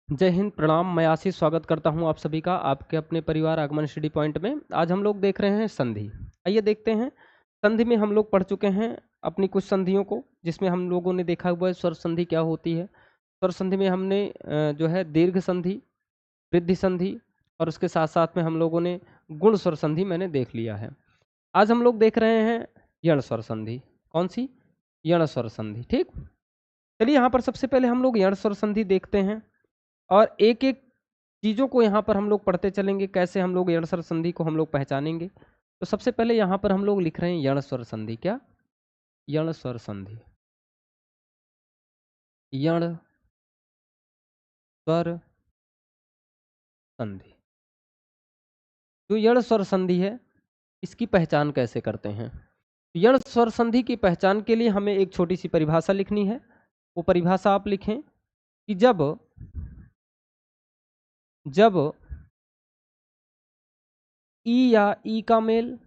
जय हिंद, प्रणाम। मैं आशीष स्वागत करता हूं आप सभी का आपके अपने परिवार आगमन स्टडी पॉइंट में। आज हम लोग देख रहे हैं संधि। आइए देखते हैं। संधि में हम लोग पढ़ चुके हैं अपनी कुछ संधियों को, जिसमें हम लोगों ने देखा हुआ है स्वर संधि क्या होती है। स्वर संधि में हमने जो है दीर्घ संधि, वृद्धि संधि और उसके साथ साथ में हम लोगों ने गुण स्वर संधि मैंने देख लिया है। आज हम लोग देख रहे हैं यण स्वर संधि। कौन सी? यण स्वर संधि। ठीक, चलिए यहाँ पर सबसे पहले हम लोग यण स्वर संधि देखते हैं और एक एक चीज़ों को यहाँ पर हम लोग पढ़ते चलेंगे, कैसे हम लोग यण स्वर संधि को हम लोग पहचानेंगे। तो सबसे पहले यहाँ पर हम लोग लिख रहे हैं यण स्वर संधि। क्या? यण स्वर संधि। यण स्वर संधि। जो यण स्वर संधि है, इसकी पहचान कैसे करते हैं? यण स्वर संधि की पहचान के लिए हमें एक छोटी सी परिभाषा लिखनी है। वो परिभाषा आप लिखें कि जब जब ई या ई का मेल,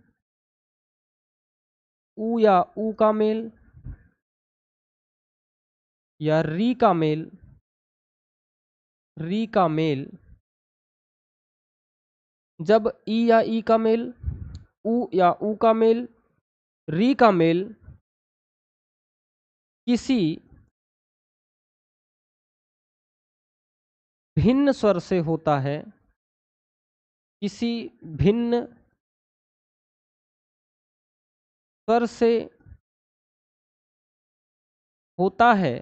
ऊ या ऊ का मेल या री का मेल, री का मेल, जब ई या ई का मेल, ऊ या ऊ का मेल, री का मेल किसी भिन्न स्वर से होता है, किसी भिन्न स्वर से होता है,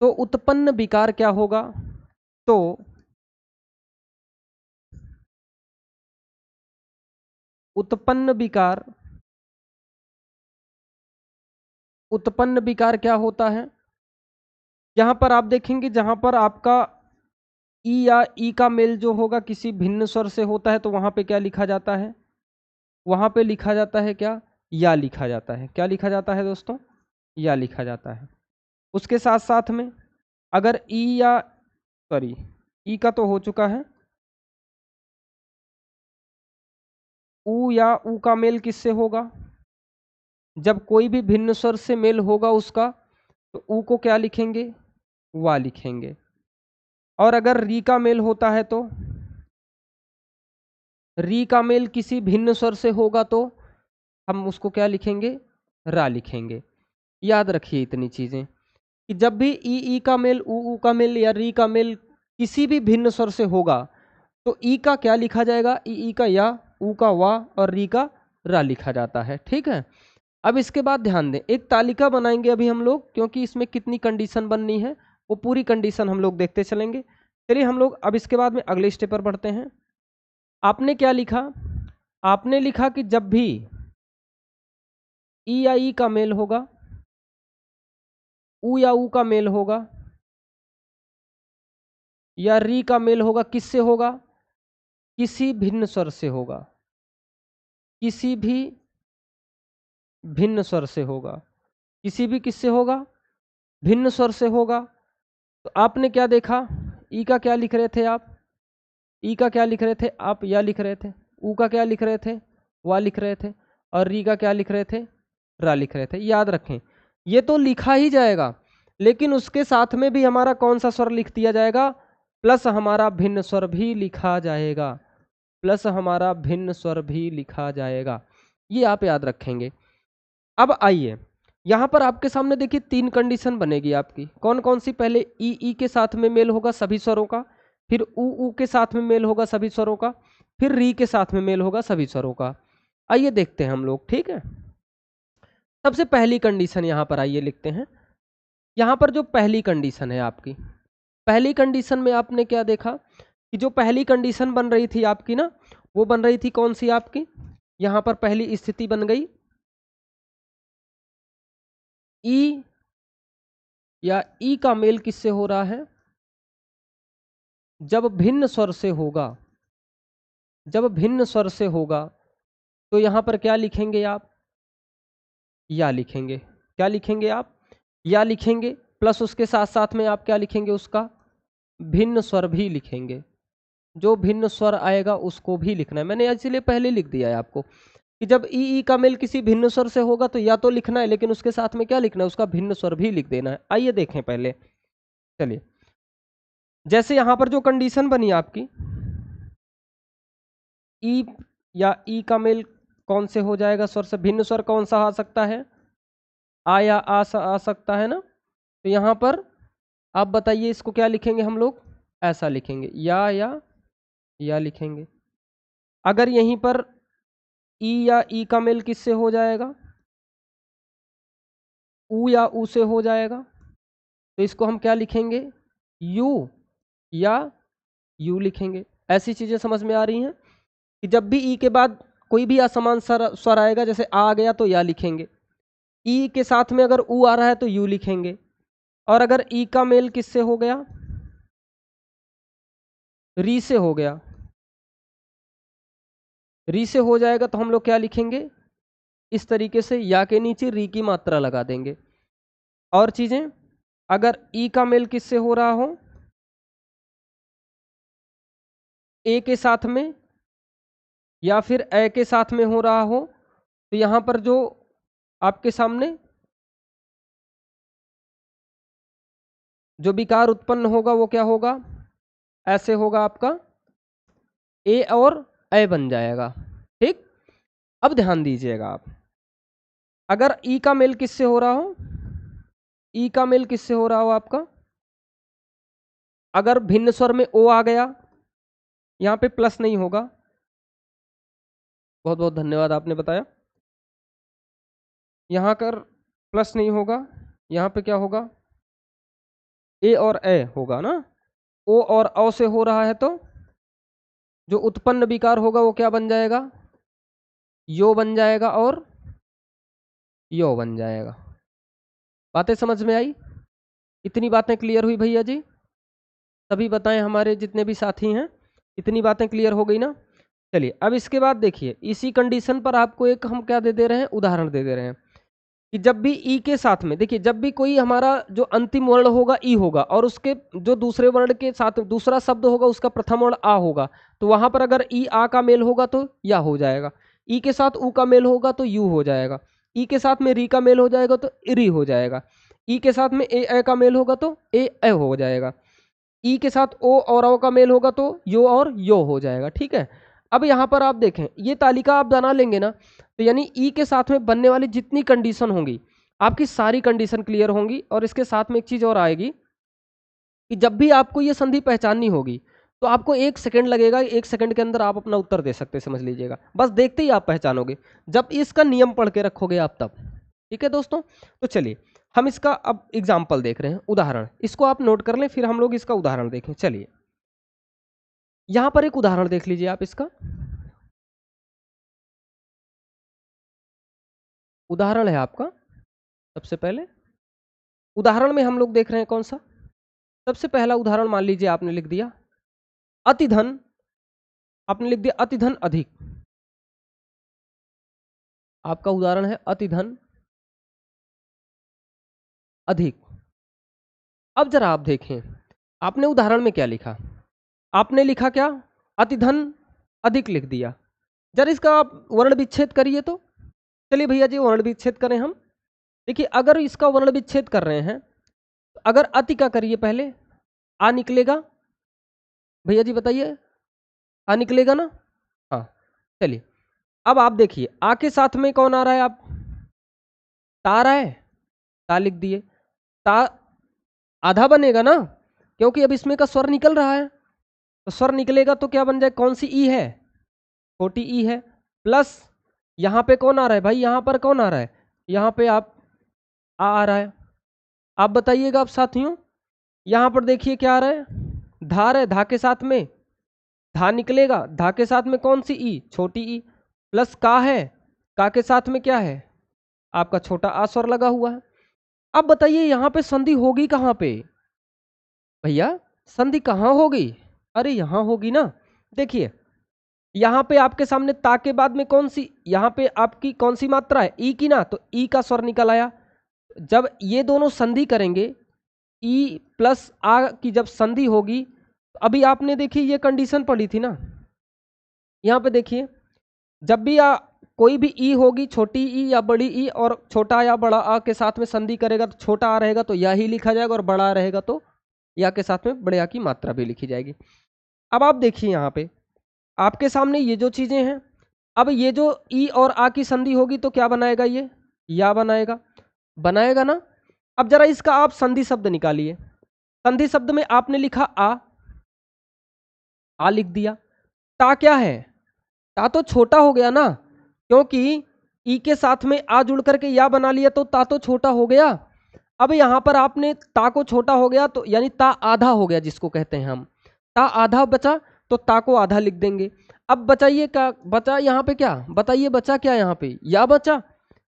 तो उत्पन्न विकार क्या होगा? तो उत्पन्न विकार क्या होता है? यहां पर आप देखेंगे, जहां पर आपका ई या ई का मेल जो होगा किसी भिन्न स्वर से होता है, तो वहां पे क्या लिखा जाता है? वहां पे लिखा जाता है क्या? या लिखा जाता है। क्या लिखा जाता है दोस्तों? या लिखा जाता है। उसके साथ साथ में अगर ई का तो हो चुका है, ऊ या ऊ का मेल किससे होगा? जब कोई भी भिन्न स्वर से मेल होगा उसका, तो ऊ को क्या लिखेंगे? वा लिखेंगे। और अगर री का मेल होता है, तो री का मेल किसी भिन्न स्वर से होगा, तो हम उसको क्या लिखेंगे? रा लिखेंगे। याद रखिए इतनी चीजें कि जब भी ई का मेल, ऊ का मेल या री का मेल किसी भी भिन्न स्वर से होगा, तो ई का क्या लिखा जाएगा? ई का या, ऊ का वा और री का रा लिखा जाता है। ठीक है। अब इसके बाद ध्यान दें, एक तालिका बनाएंगे अभी हम लोग, क्योंकि इसमें कितनी कंडीशन बननी है वो पूरी कंडीशन हम लोग देखते चलेंगे। चलिए हम लोग अब इसके बाद में अगले स्टेप पर बढ़ते हैं। आपने क्या लिखा? आपने लिखा कि जब भी ई या ई का मेल होगा, ऊ या ऊ का मेल होगा या री का मेल होगा, किससे होगा? किसी भिन्न स्वर से होगा, किसी भी भिन्न स्वर से होगा, किसी भी किससे होगा? भिन्न स्वर से होगा। तो आपने क्या देखा? ई का क्या लिख रहे थे आप? ई का क्या लिख रहे थे आप? या लिख रहे थे। ऊ का क्या लिख रहे थे? वा लिख रहे थे। और री का क्या लिख रहे थे? रा लिख रहे थे। याद रखें, ये तो लिखा ही जाएगा, लेकिन उसके साथ में भी हमारा कौन सा स्वर लिख दिया जाएगा? प्लस हमारा भिन्न स्वर भी लिखा जाएगा। प्लस हमारा भिन्न स्वर भी लिखा जाएगा। ये आप याद रखेंगे। अब आइए, यहां पर आपके सामने देखिए 3 कंडीशन बनेगी आपकी। कौन कौन सी? पहले ई के साथ में मेल होगा सभी स्वरों का, फिर ऊ के साथ में मेल होगा सभी स्वरों का, फिर री के साथ में मेल होगा सभी स्वरों का। आइए देखते हैं हम लोग। ठीक है, सबसे पहली कंडीशन यहां पर आइए लिखते हैं। यहां पर जो पहली कंडीशन है आपकी, पहली कंडीशन में आपने क्या देखा कि जो पहली कंडीशन बन रही थी आपकी ना, वो बन रही थी कौन सी आपकी? यहां पर पहली स्थिति बन गई, ई या ई का मेल किससे हो रहा है? जब भिन्न स्वर से होगा, जब भिन्न स्वर से होगा, तो यहां पर क्या लिखेंगे आप? या लिखेंगे। क्या लिखेंगे आप? या लिखेंगे। प्लस उसके साथ साथ में आप क्या लिखेंगे? उसका भिन्न स्वर भी लिखेंगे। जो भिन्न स्वर आएगा उसको भी लिखना है। मैंने इसलिए पहले लिख दिया है आपको कि जब ई का मेल किसी भिन्न स्वर से होगा तो या तो लिखना है, लेकिन उसके साथ में क्या लिखना है, उसका भिन्न स्वर भी लिख देना है। आइए देखें पहले, चलिए जैसे यहां पर जो कंडीशन बनी आपकी, ई या ई का मेल कौन से हो जाएगा स्वर से, भिन्न स्वर कौन सा आ सकता है, आ या आ सकता है ना। तो यहां पर आप बताइए इसको क्या लिखेंगे हम लोग, ऐसा लिखेंगे, या लिखेंगे। अगर यहीं पर ई या ई का मेल किससे हो जाएगा, ऊ या ऊ से हो जाएगा, तो इसको हम क्या लिखेंगे, यू या यू लिखेंगे। ऐसी चीजें समझ में आ रही हैं कि जब भी ई के बाद कोई भी असमान स्वर आएगा, जैसे आ गया तो या लिखेंगे, ई के साथ में अगर ऊ आ रहा है तो यू लिखेंगे, और अगर ई का मेल किससे हो गया, री से हो गया, री से हो जाएगा तो हम लोग क्या लिखेंगे, इस तरीके से या के नीचे री की मात्रा लगा देंगे। और चीजें, अगर ई का मेल किससे हो रहा हो, ए के साथ में या फिर ए के साथ में हो रहा हो, तो यहां पर जो आपके सामने जो विकार उत्पन्न होगा वो क्या होगा, ऐसे होगा, आपका ए और ए बन जाएगा। ठीक, अब ध्यान दीजिएगा आप, अगर ई का मेल किससे हो रहा हो, ई का मेल किससे हो रहा हो आपका, अगर भिन्न स्वर में ओ आ गया, यहां पे प्लस नहीं होगा, बहुत बहुत धन्यवाद आपने बताया, यहां कर प्लस नहीं होगा, यहां पे क्या होगा, ए और ए होगा ना। ओ और औ से हो रहा है तो जो उत्पन्न विकार होगा वो क्या बन जाएगा, यो बन जाएगा और यो बन जाएगा। बातें समझ में आई, इतनी बातें क्लियर हुई भैया जी, सभी बताएं हमारे जितने भी साथी हैं, इतनी बातें क्लियर हो गई ना। चलिए अब इसके बाद देखिए, इसी कंडीशन पर आपको एक हम क्या दे दे रहे हैं, उदाहरण दे दे रहे हैं कि जब भी ई के साथ में, देखिए जब भी कोई हमारा जो अंतिम वर्ण होगा ई होगा और उसके जो दूसरे वर्ण के साथ दूसरा शब्द होगा उसका प्रथम वर्ण आ होगा, तो वहां पर अगर ई आ का मेल होगा तो या हो जाएगा, ई के साथ ऊ का मेल होगा तो यू हो जाएगा, ई के साथ में री का मेल हो जाएगा तो री हो जाएगा, ई के साथ में ए का मेल होगा तो ए हो जाएगा, ई के साथ ओ और औ का मेल होगा तो यो और यो हो जाएगा। ठीक है, अब यहां पर आप देखें, ये तालिका आप बना लेंगे ना, तो यानी ई के साथ में बनने वाली जितनी कंडीशन होंगी आपकी सारी कंडीशन क्लियर होंगी। और इसके साथ में एक चीज और आएगी कि जब भी आपको ये संधि पहचाननी होगी तो आपको 1 सेकंड लगेगा, 1 सेकंड के अंदर आप अपना उत्तर दे सकते, समझ लीजिएगा, बस देखते ही आप पहचानोगे जब इसका नियम पढ़ के रखोगे आप तब। ठीक है दोस्तों, तो चलिए हम इसका अब एग्जाम्पल देख रहे हैं, उदाहरण, इसको आप नोट कर लें, फिर हम लोग इसका उदाहरण देखें। चलिए यहां पर एक उदाहरण देख लीजिए आप, इसका उदाहरण है आपका, सबसे पहले उदाहरण में हम लोग देख रहे हैं कौन सा, सबसे पहला उदाहरण मान लीजिए आपने लिख दिया अतिधन, आपने लिख दिया अतिधन अधिक, आपका उदाहरण है अतिधन अधिक। अब जरा आप देखें, आपने उदाहरण में क्या लिखा, आपने लिखा क्या, अतिधन अधिक लिख दिया, जरा इसका आप वर्ण विच्छेद करिए तो। चलिए भैया जी वर्ण विच्छेद करें हम। देखिए अगर इसका वर्ण विच्छेद कर रहे हैं, अगर अति का करिए पहले, आ निकलेगा, भैया जी बताइए, आ निकलेगा ना, हाँ। चलिए अब आप देखिए, आ के साथ में कौन आ रहा है, आप ता आ रहा है, ता लिख दिए, ता आधा बनेगा ना, क्योंकि अब इसमें का स्वर निकल रहा है, तो स्वर निकलेगा तो क्या बन जाए, कौन सी ई है, छोटी ई है, प्लस यहां पे कौन आ रहा है भाई, यहां पर कौन आ रहा है, यहां पे आप आ रहा है। आप बताइएगा आप साथियों, यहां पर देखिए क्या आ रहा है, धा है, धा के साथ में धा निकलेगा, धा के साथ में कौन सी ई, छोटी ई, प्लस का है, का के साथ में क्या है, आपका छोटा आ स्वर लगा हुआ है। अब बताइए यहां पे संधि होगी कहां पे, भैया संधि कहां होगी, अरे यहां होगी ना। देखिए यहां पे आपके सामने ता के बाद में कौन सी, यहां पे आपकी कौन सी मात्रा है, ई की ना, तो ई का स्वर निकल आया। जब ये दोनों संधि करेंगे, ई प्लस आ की जब संधि होगी, तो अभी आपने देखिए ये कंडीशन पढ़ी थी ना, यहां पे देखिए जब भी कोई भी ई होगी, छोटी ई या बड़ी ई, और छोटा या बड़ा आ के साथ में संधि करेगा तो छोटा आ रहेगा तो या ही लिखा जाएगा, और बड़ा आ रहेगा तो या के साथ में बड़े आ की मात्रा भी लिखी जाएगी। अब आप देखिए यहाँ पे आपके सामने ये जो चीजें हैं, अब ये जो ई और आ की संधि होगी तो क्या बनाएगा, ये या बनाएगा, बनाएगा ना। अब जरा इसका आप संधि शब्द निकालिए। संधि शब्द में आपने लिखा आ लिख दिया। ता क्या है, ता तो छोटा हो गया ना, क्योंकि ई के साथ में आ जुड़ करके या बना लिया तो ता तो छोटा हो गया। अब यहां पर आपने ता को छोटा हो गया तो यानी ता आधा हो गया, जिसको कहते हैं हम, ता आधा बचा तो ता को आधा लिख देंगे। अब बचाइए क्या बचा यहाँ पे, क्या बताइए बचा क्या यहाँ पे, या बचा,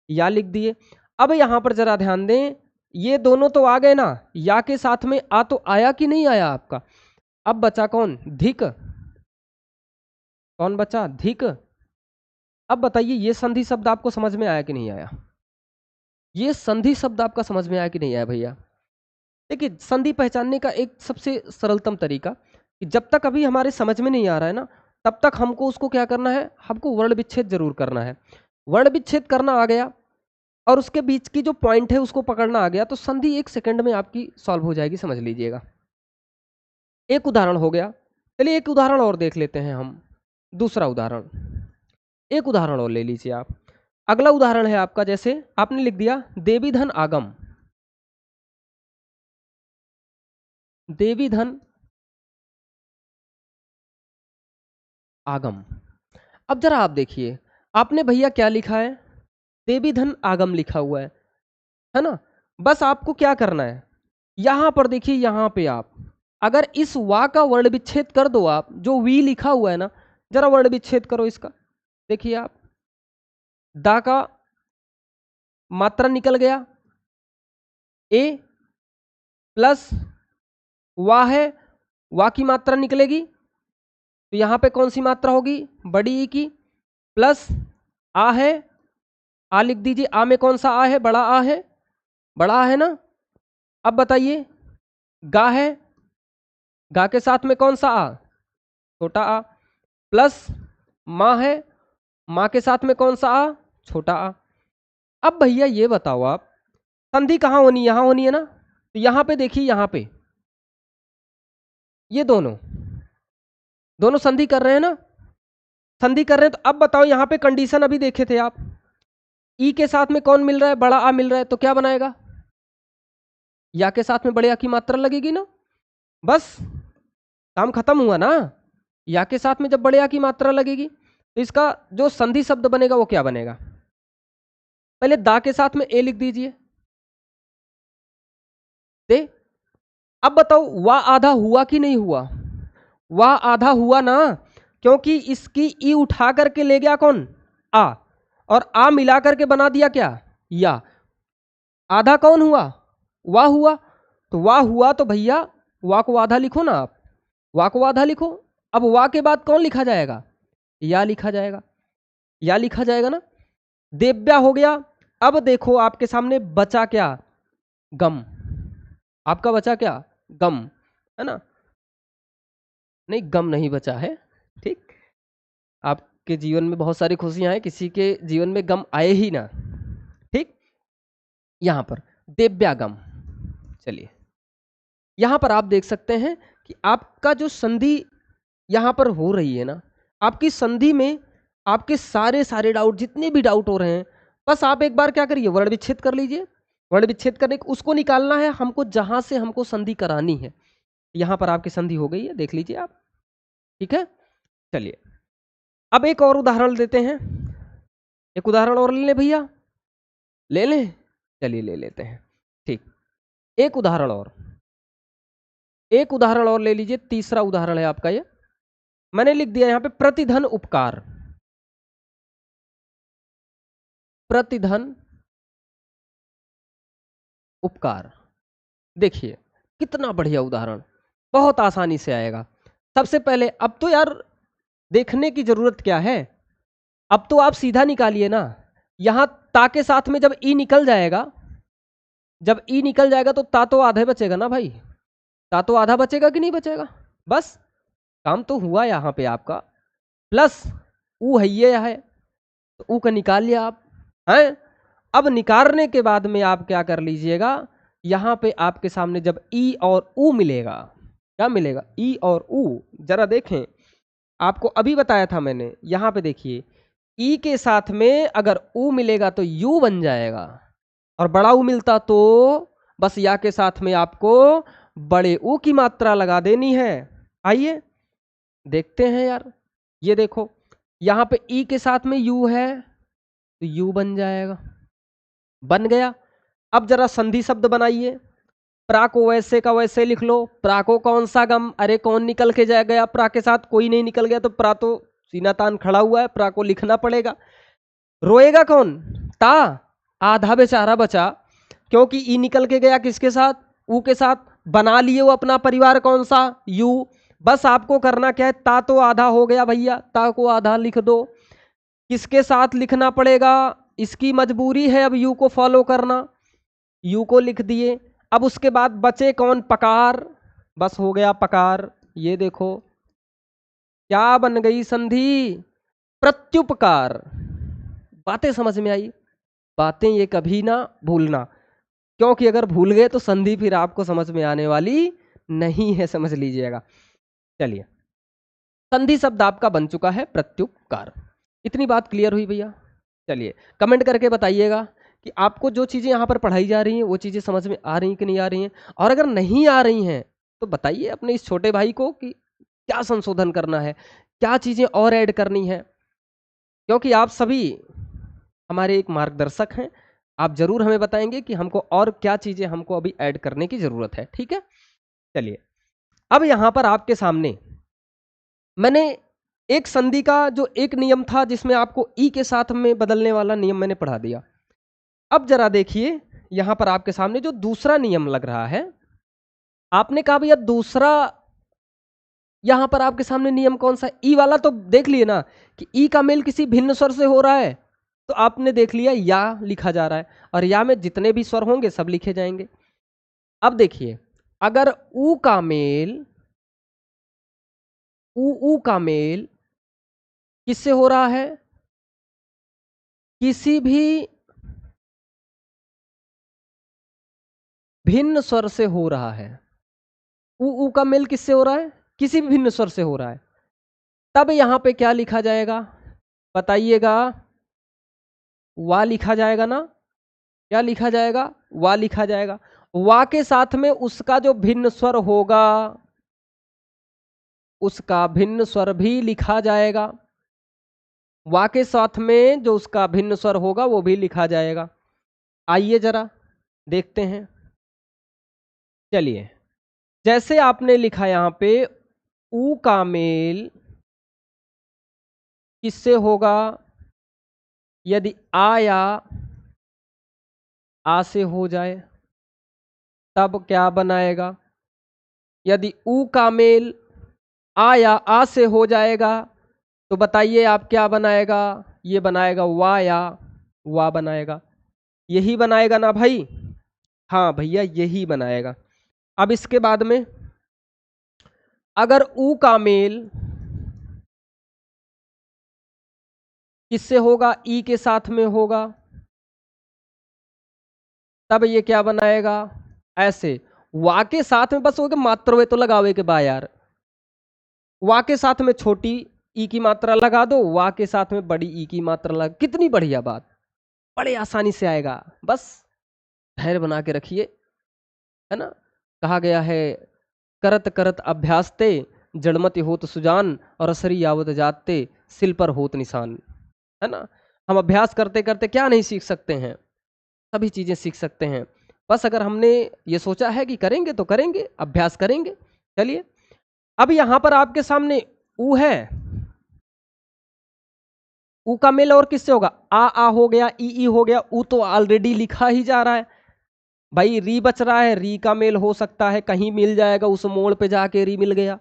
या लिख दिए। अब यहां पर जरा ध्यान दें, ये दोनों तो आ गए ना, या के साथ में आ तो आया कि नहीं आया आपका। अब बचा कौन, धिक, कौन बचा, धिक। अब बताइए ये संधि शब्द आपको समझ में आया कि नहीं आया, ये संधि शब्द आपका समझ में आया कि नहीं आया भैया। देखिए संधि पहचानने का एक सबसे सरलतम तरीका कि जब तक अभी हमारे समझ में नहीं आ रहा है ना, तब तक हमको उसको क्या करना है, हमको वर्ण विच्छेद जरूर करना है। वर्ण विच्छेद करना आ गया और उसके बीच की जो पॉइंट है उसको पकड़ना आ गया तो संधि 1 सेकंड में आपकी सॉल्व हो जाएगी, समझ लीजिएगा। एक उदाहरण हो गया, चलिए एक उदाहरण और देख लेते हैं हम, दूसरा उदाहरण, एक उदाहरण और ले लीजिए आप। अगला उदाहरण है आपका, जैसे आपने लिख दिया देवी धन आगम, देवी धन आगम। अब जरा आप देखिए आपने भैया क्या लिखा है, देवी धन आगम लिखा हुआ है ना। बस आपको क्या करना है, यहां पर देखिए, यहां पे आप अगर इस वा का वर्ण विच्छेद कर दो, आप जो वी लिखा हुआ है ना, जरा वर्ण विच्छेद करो इसका। देखिए आप, दा का मात्रा निकल गया, ए प्लस वा है, वा की मात्रा निकलेगी तो यहां पे कौन सी मात्रा होगी, बड़ी ई की, प्लस आ है, आ लिख दीजिए। आ में कौन सा आ है, बड़ा आ है, बड़ा आ है ना। अब बताइए गा है, गा के साथ में कौन सा आ, छोटा आ, प्लस माँ है, माँ के साथ में कौन सा आ, छोटा आ। अब भैया ये बताओ आप, संधि कहाँ होनी, यहां होनी है ना, तो यहां पे देखिए, यहां पे ये दोनों दोनों संधि कर रहे हैं ना, संधि कर रहे हैं। तो अब बताओ यहां पे कंडीशन अभी देखे थे आप, ई के साथ में कौन मिल रहा है, बड़ा आ मिल रहा है, तो क्या बनाएगा, या के साथ में बड़े आ की मात्रा लगेगी ना, बस काम खत्म हुआ ना। या के साथ में जब बड़े आ की मात्रा लगेगी तो इसका जो संधि शब्द बनेगा वो क्या बनेगा, पहले दा के साथ में ए लिख दीजिए, दे। अब बताओ वाह आधा हुआ कि नहीं हुआ, वाह आधा हुआ ना, क्योंकि इसकी ई उठा करके ले गया कौन, आ, और आ मिला करके बना दिया क्या, या। आधा कौन हुआ, वाह हुआ, तो वाह हुआ तो भैया वाह को आधा लिखो ना आप, वाह को आधा लिखो। अब वाह के बाद कौन लिखा जाएगा, या लिखा जाएगा, या लिखा जाएगा ना। देव्या हो गया। अब देखो आपके सामने बचा क्या, गम, आपका बचा क्या, गम, है ना, नहीं गम नहीं बचा है, ठीक। आपके जीवन में बहुत सारी खुशियां हैं, किसी के जीवन में गम आए ही ना, ठीक। यहां पर देव्यागम, चलिए यहां पर आप देख सकते हैं कि आपका जो संधि यहां पर हो रही है ना, आपकी संधि में आपके सारे सारे डाउट, जितने भी डाउट हो रहे हैं, बस आप एक बार क्या करिए, वर्ण विच्छेद कर लीजिए। वर्ण विच्छेद करने उसको निकालना है हमको जहां से हमको संधि करानी है। यहां पर आपकी संधि हो गई है, देख लीजिए आप, ठीक है। चलिए अब एक और उदाहरण देते हैं, एक उदाहरण और ले लें भैया, ले लें, चलिए ले लेते हैं, ठीक। एक उदाहरण और, एक उदाहरण और ले लीजिए, तीसरा उदाहरण है आपका ये, मैंने लिख दिया यहां पे प्रतिधन उपकार, प्रतिधन उपकार। देखिए कितना बढ़िया उदाहरण, बहुत आसानी से आएगा। सबसे पहले अब तो यार देखने की जरूरत क्या है, अब तो आप सीधा निकालिए ना। यहां ता के साथ में जब ई निकल जाएगा, जब ई निकल जाएगा तो ता तो आधा बचेगा ना भाई, ता तो आधा बचेगा कि नहीं बचेगा, बस काम तो हुआ यहां पे आपका। प्लस ऊ है, ये है, तो ऊ का निकाल लिया आप हैं। अब निकालने के बाद में आप क्या कर लीजिएगा, यहां पे आपके सामने जब ई और ऊ मिलेगा, क्या मिलेगा, ई और ऊ, जरा देखें, आपको अभी बताया था मैंने, यहां पे देखिए ई के साथ में अगर ऊ मिलेगा तो यू बन जाएगा, और बड़ा ऊ मिलता तो बस या के साथ में आपको बड़े ऊ की मात्रा लगा देनी है। आइए देखते हैं यार, ये देखो यहां पे ई के साथ में यू है तो यू बन जाएगा, बन गया। अब जरा संधि शब्द बनाइए, प्रा को वैसे का वैसे लिख लो, प्रा को कौन सा गम, अरे कौन निकल के जा गया, प्रा के साथ कोई नहीं निकल गया, तो प्रा तो सीना तान खड़ा हुआ है, प्रा को लिखना पड़ेगा। रोएगा कौन, ता, आधा बेचारा बचा, क्योंकि ई निकल के गया किसके साथ, ऊ के साथ, बना लिए वो अपना परिवार कौन सा, यू। बस आपको करना क्या है, ता तो आधा हो गया भैया, ता को आधा लिख दो, किसके साथ लिखना पड़ेगा, इसकी मजबूरी है अब यू को फॉलो करना, यू को लिख दिए। अब उसके बाद बचे कौन, पकार, बस हो गया पकार। ये देखो क्या बन गई संधि, प्रत्युपकार। बातें समझ में आई, बातें ये कभी ना भूलना, क्योंकि अगर भूल गए तो संधि फिर आपको समझ में आने वाली नहीं है, समझ लीजिएगा। चलिए, संधि शब्द आपका बन चुका है प्रत्युपकार। इतनी बात क्लियर हुई भैया। चलिए कमेंट करके बताइएगा कि आपको जो चीज़ें यहाँ पर पढ़ाई जा रही हैं वो चीज़ें समझ में आ रही हैं कि नहीं आ रही हैं, और अगर नहीं आ रही हैं तो बताइए अपने इस छोटे भाई को कि क्या संशोधन करना है, क्या चीज़ें और ऐड करनी है, क्योंकि आप सभी हमारे एक मार्गदर्शक हैं। आप जरूर हमें बताएंगे कि हमको और क्या चीज़ें हमको अभी ऐड करने की ज़रूरत है, ठीक है। चलिए, अब यहाँ पर आपके सामने मैंने एक संधि का जो एक नियम था जिसमें आपको ई के साथ में बदलने वाला नियम मैंने पढ़ा दिया। अब जरा देखिए यहां पर आपके सामने जो दूसरा नियम लग रहा है, आपने कहा भैया दूसरा यहां पर आपके सामने नियम कौन सा, ई वाला तो देख लिए ना कि ई का मेल किसी भिन्न स्वर से हो रहा है, तो आपने देख लिया या लिखा जा रहा है, और या में जितने भी स्वर होंगे सब लिखे जाएंगे। अब देखिए अगर ऊ का मेल, ऊ का मेल किससे हो रहा है, किसी भी भिन्न स्वर से हो रहा है, ऊ का मेल किससे हो रहा है, किसी भी भिन्न स्वर से हो रहा है, तब यहां पे क्या लिखा जाएगा बताइएगा, वा लिखा जाएगा ना, क्या लिखा जाएगा, वा लिखा जाएगा। वा के साथ में उसका जो भिन्न स्वर होगा उसका भिन्न स्वर भी लिखा जाएगा, वा के साथ में जो उसका भिन्न स्वर होगा वो भी लिखा जाएगा। आइए जरा देखते हैं। चलिए, जैसे आपने लिखा यहां पे ऊ का मेल किससे होगा, यदि आ या आ से हो जाए तब क्या बनाएगा, यदि ऊ का मेल आ या आ से हो जाएगा तो बताइए आप क्या बनाएगा, ये बनाएगा वा या वा बनाएगा, यही बनाएगा ना भाई, हाँ भैया यही बनाएगा। अब इसके बाद में अगर ऊ का मेल किससे होगा, ई के साथ में होगा, तब ये क्या बनाएगा, ऐसे वा के साथ में बस हो गया मात्र वे तो लगावे के बा यार, वा के साथ में छोटी ई की मात्रा लगा दो, वा के साथ में बड़ी ई की मात्रा लगा, कितनी बढ़िया बात, बड़े आसानी से आएगा, बस धैर्य बना के रखिए, है ना। कहा गया है करत करत अभ्यास ते जड़मति होत सुजान और असरी यावत जाते सिल पर होत निशान, है ना। हम अभ्यास करते करते क्या नहीं सीख सकते हैं, सभी चीजें सीख सकते हैं, बस अगर हमने ये सोचा है कि करेंगे तो करेंगे, अभ्यास करेंगे। चलिए, अब यहां पर आपके सामने ऊ है, ऊ का मेल और किससे होगा, आ हो गया, ई हो गया, ऊ तो ऑलरेडी लिखा ही जा रहा है भाई, री बच रहा है, री का मेल हो सकता है कहीं मिल जाएगा, उस मोड़ पे जाके री मिल गया,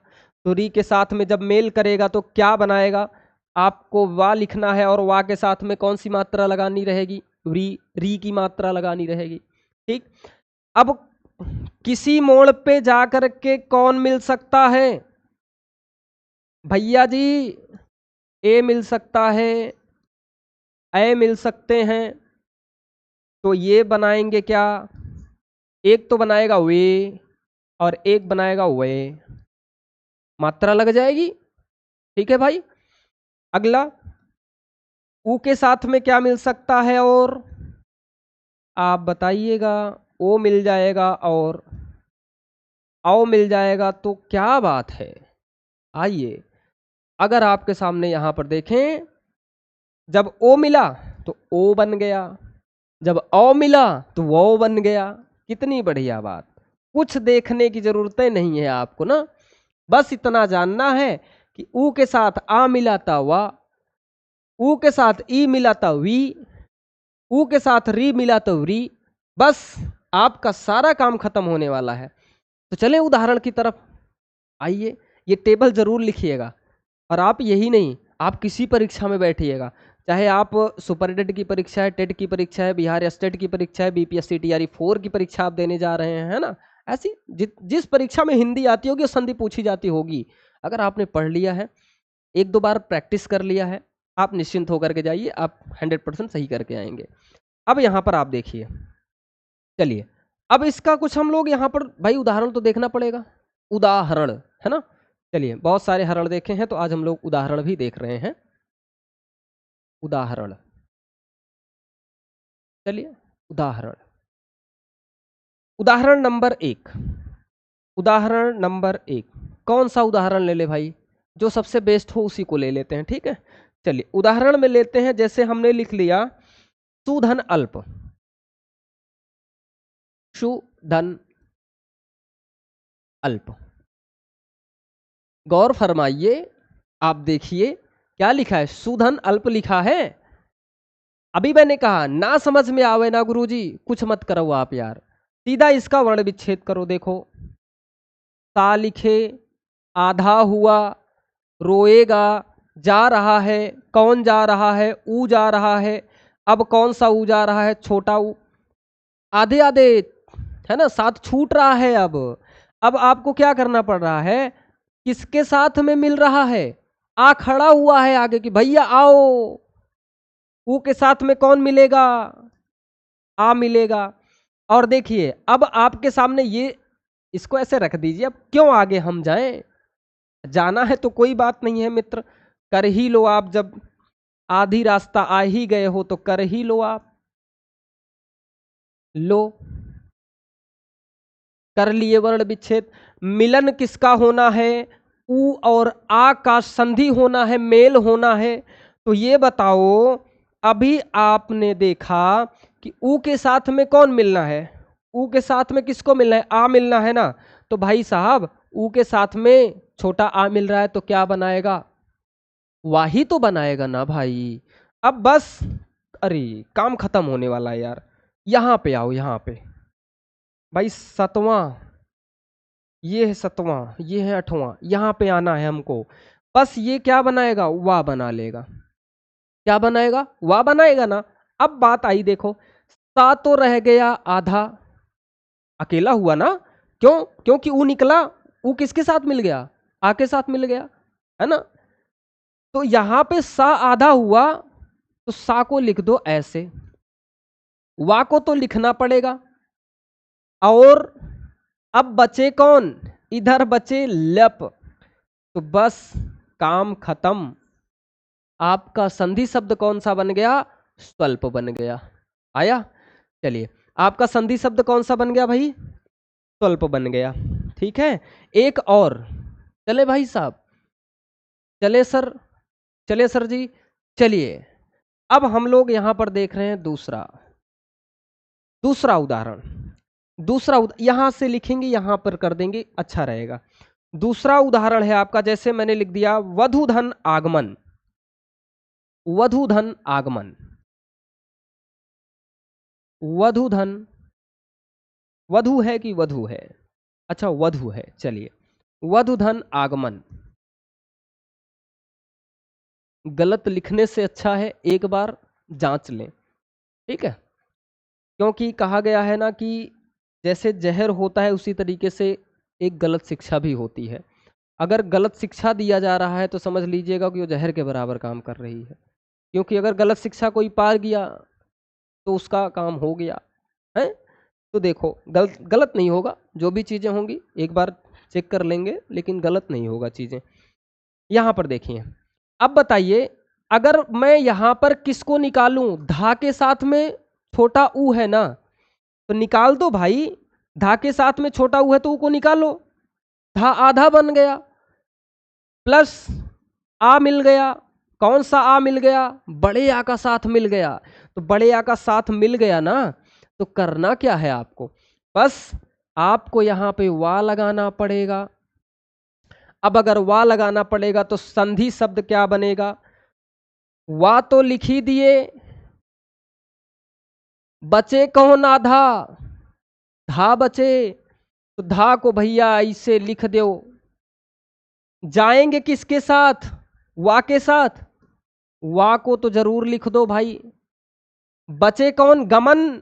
तो री के साथ में जब मेल करेगा तो क्या बनाएगा, आपको वा लिखना है, और वा के साथ में कौन सी मात्रा लगानी रहेगी, री की मात्रा लगानी रहेगी, ठीक। अब किसी मोड़ पे जाकर के कौन मिल सकता है भैया जी, ए मिल सकता है, ए मिल सकते हैं, तो ये बनाएंगे क्या, एक तो बनाएगा वे और एक बनाएगा वे, मात्रा लग जाएगी। ठीक है भाई। अगला ऊ के साथ में क्या मिल सकता है, और आप बताइएगा। ओ मिल जाएगा और आओ मिल जाएगा, तो क्या बात है। आइए, अगर आपके सामने यहां पर देखें, जब ओ मिला तो ओ बन गया, जब औ मिला तो वो बन गया। कितनी बढ़िया बात। कुछ देखने की जरूरतें नहीं है आपको ना, बस इतना जानना है कि ऊ के साथ आ मिला था वा, ऊ के साथ ई मिला था वी, ऊ के साथ री मिला तो री, बस आपका सारा काम खत्म होने वाला है। तो चले उदाहरण की तरफ। आइए, ये टेबल जरूर लिखिएगा, और आप यही नहीं, आप किसी परीक्षा में बैठिएगा, चाहे आप सुपरडेट की परीक्षा है, टेट की परीक्षा है, बिहार स्टेट की परीक्षा है, बीपीएससी टीआरई 4 की परीक्षा आप देने जा रहे हैं, है ना। ऐसी जिस परीक्षा में हिंदी आती होगी, संधि पूछी जाती होगी, अगर आपने पढ़ लिया है, एक दो बार प्रैक्टिस कर लिया है, आप निश्चिंत होकर के जाइए, आप 100% सही करके आएंगे। अब यहाँ पर आप देखिए, चलिए अब इसका कुछ हम लोग यहाँ पर भाई उदाहरण तो देखना पड़ेगा, उदाहरण, है ना। चलिए, बहुत सारे हरण देखे हैं, तो आज हम लोग उदाहरण भी देख रहे हैं। उदाहरण, चलिए उदाहरण, उदाहरण नंबर 1, उदाहरण नंबर 1, कौन सा उदाहरण ले ले भाई, जो सबसे बेस्ट हो उसी को ले लेते हैं। ठीक है, चलिए उदाहरण में लेते हैं, जैसे हमने लिख लिया सुधन अल्प, सुधन अल्प। गौर फरमाइए, आप देखिए क्या लिखा है, सुधन अल्प लिखा है। अभी मैंने कहा ना समझ में आवे ना गुरुजी, कुछ मत करो आप यार, सीधा इसका वर्ण विच्छेद करो। देखो, ता लिखे, आधा हुआ, रोएगा, जा रहा है, कौन जा रहा है, ऊ जा रहा है। अब कौन सा ऊ जा रहा है, छोटा ऊ, आधे आधे, है ना, साथ छूट रहा है। अब आपको क्या करना पड़ रहा है, किसके साथ में मिल रहा है, आ खड़ा हुआ है आगे कि भैया आओ, ऊ के साथ में कौन मिलेगा, आ मिलेगा। और देखिए अब आपके सामने ये, इसको ऐसे रख दीजिए, अब क्यों आगे हम जाएं, जाना है तो कोई बात नहीं है मित्र, कर ही लो आप, जब आधी रास्ता आ ही गए हो तो कर ही लो आप। लो, कर लिए वर्ण विच्छेद। मिलन किसका होना है, ऊ और आ का संधि होना है, मेल होना है। तो ये बताओ, अभी आपने देखा कि ऊ के साथ में कौन मिलना है, ऊ के साथ में किसको मिलना है, आ मिलना है ना। तो भाई साहब, ऊ के साथ में छोटा आ मिल रहा है, तो क्या बनाएगा, वाही तो बनाएगा ना भाई। अब बस, अरे काम खत्म होने वाला है यार। यहां पे आओ, यहां पे भाई, सतवां, ये है सतवां, ये है अठवां, यहां पे आना है हमको। बस ये क्या बनाएगा, वाह बना लेगा। क्या बनाएगा, वाह बनाएगा ना। अब बात आई, देखो, सा तो रह गया आधा, अकेला हुआ ना, क्यों, क्योंकि ऊ निकला, ऊ किसके साथ मिल गया, आ के साथ मिल गया, है ना। तो यहां पे सा आधा हुआ, तो सा को लिख दो ऐसे, वा को तो लिखना पड़ेगा। और अब बचे कौन, इधर बचे लप, तो बस काम खत्म। आपका संधि शब्द कौन सा बन गया, स्वल्प बन गया। आया, चलिए आपका संधि शब्द कौन सा बन गया भाई, स्वल्प बन गया। ठीक है, एक और, चले भाई साहब, चले सर, चले सर जी, चलिए अब हम लोग यहां पर देख रहे हैं दूसरा, दूसरा उदाहरण, यहां से लिखेंगे, यहां पर कर देंगे, अच्छा रहेगा। दूसरा उदाहरण है आपका, जैसे मैंने लिख दिया वधुधन आगमन, वधुधन आगमन, वधुधन, वधु है कि वधु है, अच्छा वधु है, चलिए वधुधन आगमन। गलत लिखने से अच्छा है एक बार जांच लें, ठीक है, क्योंकि कहा गया है ना कि जैसे जहर होता है उसी तरीके से एक गलत शिक्षा भी होती है। अगर गलत शिक्षा दिया जा रहा है तो समझ लीजिएगा कि वो जहर के बराबर काम कर रही है। क्योंकि अगर गलत शिक्षा कोई पा गया तो उसका काम हो गया है। तो देखो गलत नहीं होगा, जो भी चीज़ें होंगी एक बार चेक कर लेंगे, लेकिन गलत नहीं होगा चीज़ें। यहाँ पर देखिए, अब बताइए अगर मैं यहाँ पर किसको निकालूं, धा के साथ में छोटा ऊ है ना, तो निकाल दो भाई। धा के साथ में छोटा ऊ है तो ऊ को निकालो, धा आधा बन गया, प्लस आ मिल गया। कौन सा आ मिल गया? बड़े आ का साथ मिल गया। तो बड़े आ का साथ मिल गया ना, तो करना क्या है आपको, बस आपको यहां पे वा लगाना पड़ेगा। अब अगर वा लगाना पड़ेगा तो संधि शब्द क्या बनेगा? वा तो लिख ही दिए, बचे कौन आधा? धा बचे, तो धा को भैया ऐसे लिख दो। जाएंगे किसके साथ? वा के साथ। वा को तो जरूर लिख दो भाई। बचे कौन? गमन,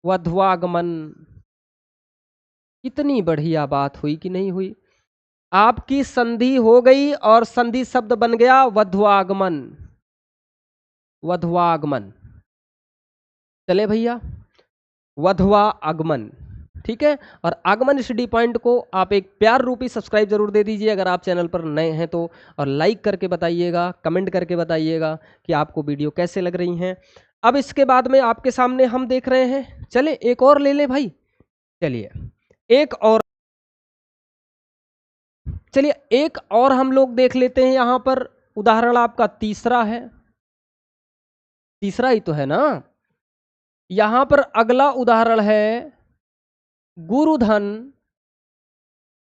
वध्वागमन। कितनी बढ़िया बात हुई कि नहीं हुई? आपकी संधि हो गई और संधि शब्द बन गया वध्वागमन। वध्वागमन, चले भैया, वध्वा आगमन, ठीक है। और आगमन स्टडी पॉइंट को आप एक प्यार रूपी सब्सक्राइब जरूर दे दीजिए अगर आप चैनल पर नए हैं तो, और लाइक करके बताइएगा, कमेंट करके बताइएगा कि आपको वीडियो कैसे लग रही हैं। अब इसके बाद में आपके सामने हम देख रहे हैं, चले एक और ले ले भाई, चलिए एक और, चलिए एक और हम लोग देख लेते हैं। यहां पर उदाहरण आपका तीसरा है, तीसरा ही तो है ना। यहां पर अगला उदाहरण है गुरुधन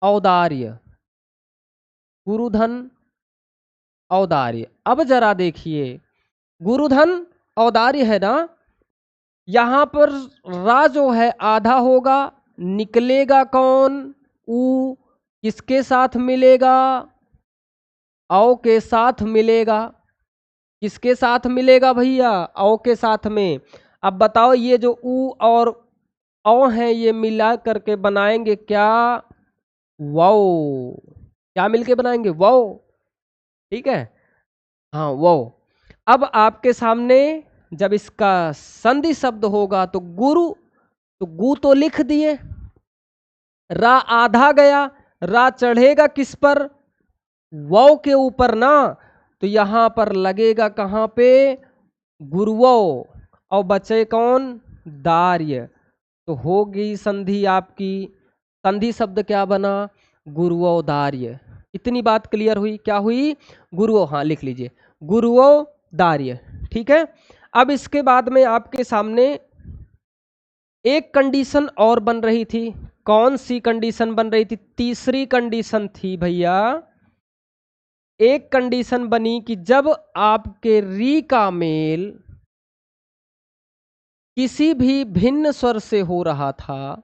औदार्य। गुरुधन औदार्य। अब जरा देखिए, गुरुधन औदार्य है ना, यहां पर रा जो है आधा होगा, निकलेगा कौन? ऊ। किसके साथ मिलेगा? औ के साथ मिलेगा। किसके साथ मिलेगा भैया? औ के साथ में। अब बताओ ये जो ऊ और औ है ये मिला करके बनाएंगे क्या? वाओ। क्या मिलके बनाएंगे? वाओ, ठीक है, हाँ वाओ। अब आपके सामने जब इसका संधि शब्द होगा तो गुरु, तो गु तो लिख दिए, रा आधा गया, रा चढ़ेगा किस पर? वाओ के ऊपर ना, तो यहां पर लगेगा कहां पे? गुरुवो। और बचे कौन? दार्य। तो हो गई संधि आपकी, संधि शब्द क्या बना? गुरुवो दार्य। इतनी बात क्लियर हुई? क्या हुई? गुरुवो, हाँ लिख लीजिए, गुरुवो दार्य, ठीक है। अब इसके बाद में आपके सामने एक कंडीशन और बन रही थी। कौन सी कंडीशन बन रही थी? तीसरी कंडीशन थी भैया। एक कंडीशन बनी कि जब आपके री का मेल किसी भी भिन्न स्वर से हो रहा था,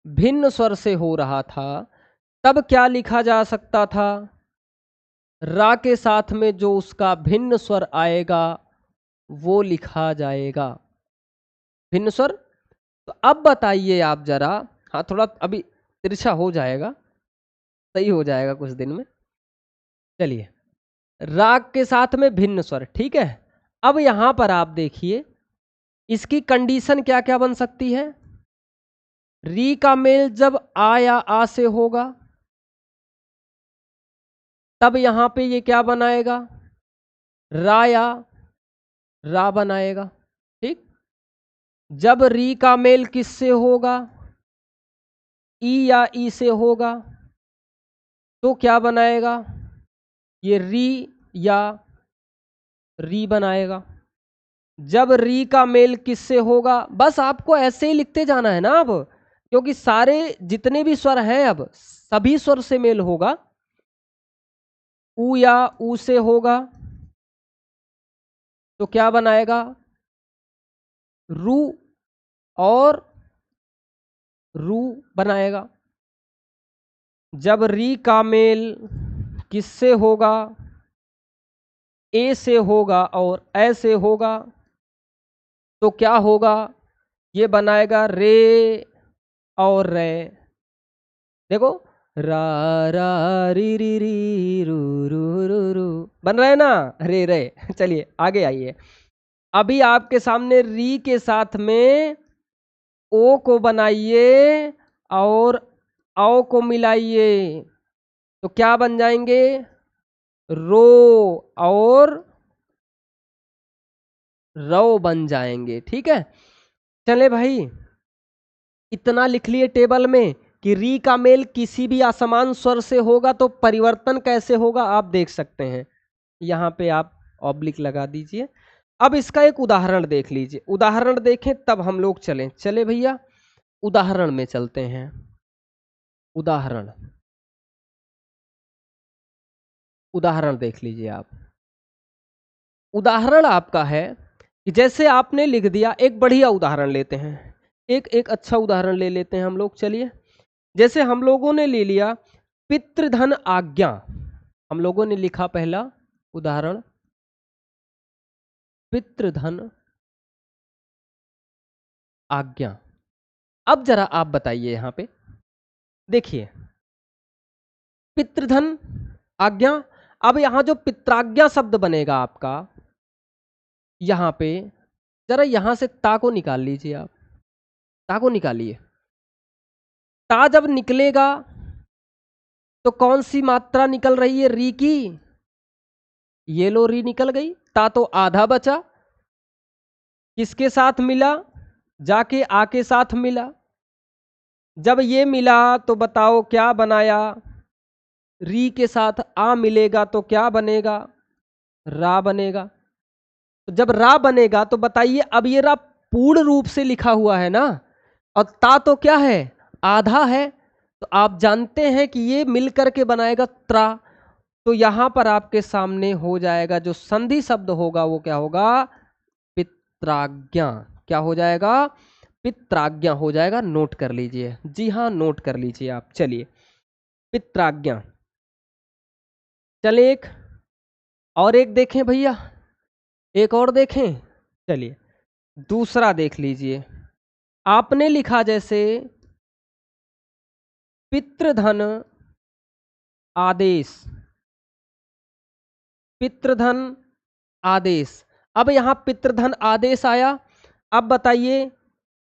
भिन्न स्वर से हो रहा था, तब क्या लिखा जा सकता था? रा के साथ में जो उसका भिन्न स्वर आएगा वो लिखा जाएगा, भिन्न स्वर। तो अब बताइए आप जरा, हाँ थोड़ा अभी तिरछा हो जाएगा, सही हो जाएगा कुछ दिन में। चलिए, राग के साथ में भिन्न स्वर, ठीक है। अब यहां पर आप देखिए इसकी कंडीशन क्या क्या बन सकती है। री का मेल जब आ या आ से होगा तब यहां पे ये क्या बनाएगा? रा या रा बनाएगा, ठीक। जब री का मेल किससे होगा? ई या ई से होगा तो क्या बनाएगा? ये री या री बनाएगा। जब री का मेल किससे होगा? बस आपको ऐसे ही लिखते जाना है ना अब, क्योंकि सारे जितने भी स्वर हैं अब सभी स्वर से मेल होगा। ऊ या ऊ से होगा तो क्या बनाएगा? रू और रू बनाएगा। जब री का मेल किससे होगा? ए से होगा और ए से होगा तो क्या होगा? ये बनाएगा रे और रे। देखो रा रा री रू रू रू रू। बन रहा है ना, रे रे। चलिए आगे आइए। अभी आपके सामने री के साथ में ओ को बनाइए और औ को मिलाइए, तो क्या बन जाएंगे? रो और रो बन जाएंगे। ठीक है, चले भाई, इतना लिख लिए टेबल में कि री का मेल किसी भी असमान स्वर से होगा तो परिवर्तन कैसे होगा आप देख सकते हैं। यहाँ पे आप ऑब्लिक लगा दीजिए। अब इसका एक उदाहरण देख लीजिए, उदाहरण देखें तब हम लोग चलें। चले भैया उदाहरण में चलते हैं। उदाहरण उदाहरण देख लीजिए आप। उदाहरण आपका है कि जैसे आपने लिख दिया, एक बढ़िया उदाहरण लेते हैं, एक एक अच्छा उदाहरण ले लेते हैं हम लोग। चलिए, जैसे हम लोगों ने ले लिया पितृधन आज्ञा, हम लोगों ने लिखा पहला उदाहरण पितृधन आज्ञा। अब जरा आप बताइए, यहां पे देखिए पितृधन आज्ञा। अब यहां जो पित्राज्ञा शब्द बनेगा आपका, यहां पे जरा यहां से ता को निकाल लीजिए आप, ता को निकालिए। ता जब निकलेगा तो कौन सी मात्रा निकल रही है? री की। ये लो, री निकल गई, ता तो आधा बचा। किसके साथ मिला? जाके आ के साथ मिला। जब ये मिला तो बताओ क्या बनाया? री के साथ आ मिलेगा तो क्या बनेगा? रा बनेगा। तो जब रा बनेगा तो बताइए, अब ये रा पूर्ण रूप से लिखा हुआ है ना, और ता तो क्या है? आधा है। तो आप जानते हैं कि ये मिलकर के बनाएगा त्रा। तो यहां पर आपके सामने हो जाएगा जो संधि शब्द होगा वो क्या होगा? पित्राज्ञा। क्या हो जाएगा? पित्राज्ञा हो जाएगा। नोट कर लीजिए, जी हाँ नोट कर लीजिए आप। चलिए पित्राज्ञा। चलिए एक और एक देखें भैया, एक और देखें। चलिए दूसरा देख लीजिए। आपने लिखा जैसे पितृधन आदेश, पितृधन आदेश। अब यहां पितृधन आदेश आया। अब बताइए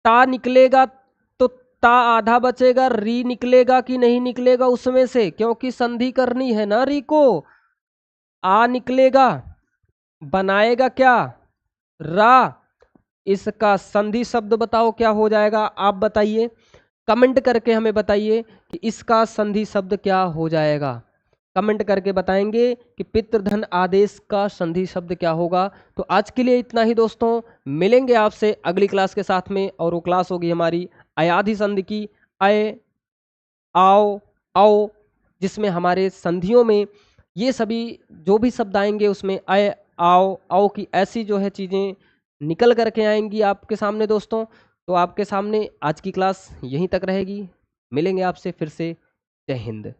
ता निकलेगा तो ता आधा बचेगा, री निकलेगा कि नहीं निकलेगा उसमें से? क्योंकि संधि करनी है ना री को। आ निकलेगा, बनाएगा क्या? रा। इसका संधि शब्द बताओ क्या हो जाएगा? आप बताइए, कमेंट करके हमें बताइए कि इसका संधि शब्द क्या हो जाएगा। कमेंट करके बताएंगे कि पितृधन आदेश का संधि शब्द क्या होगा। तो आज के लिए इतना ही दोस्तों, मिलेंगे आपसे अगली क्लास के साथ में, और वो क्लास होगी हमारी अयाधि संधि की, अय, आओ, औ, जिसमें हमारे संधियों में ये सभी जो भी शब्द आएंगे उसमें अय, आओ, औ की ऐसी जो है चीज़ें निकल करके आएंगी आपके सामने दोस्तों। तो आपके सामने आज की क्लास यहीं तक रहेगी। मिलेंगे आपसे फिर से। जय हिंद।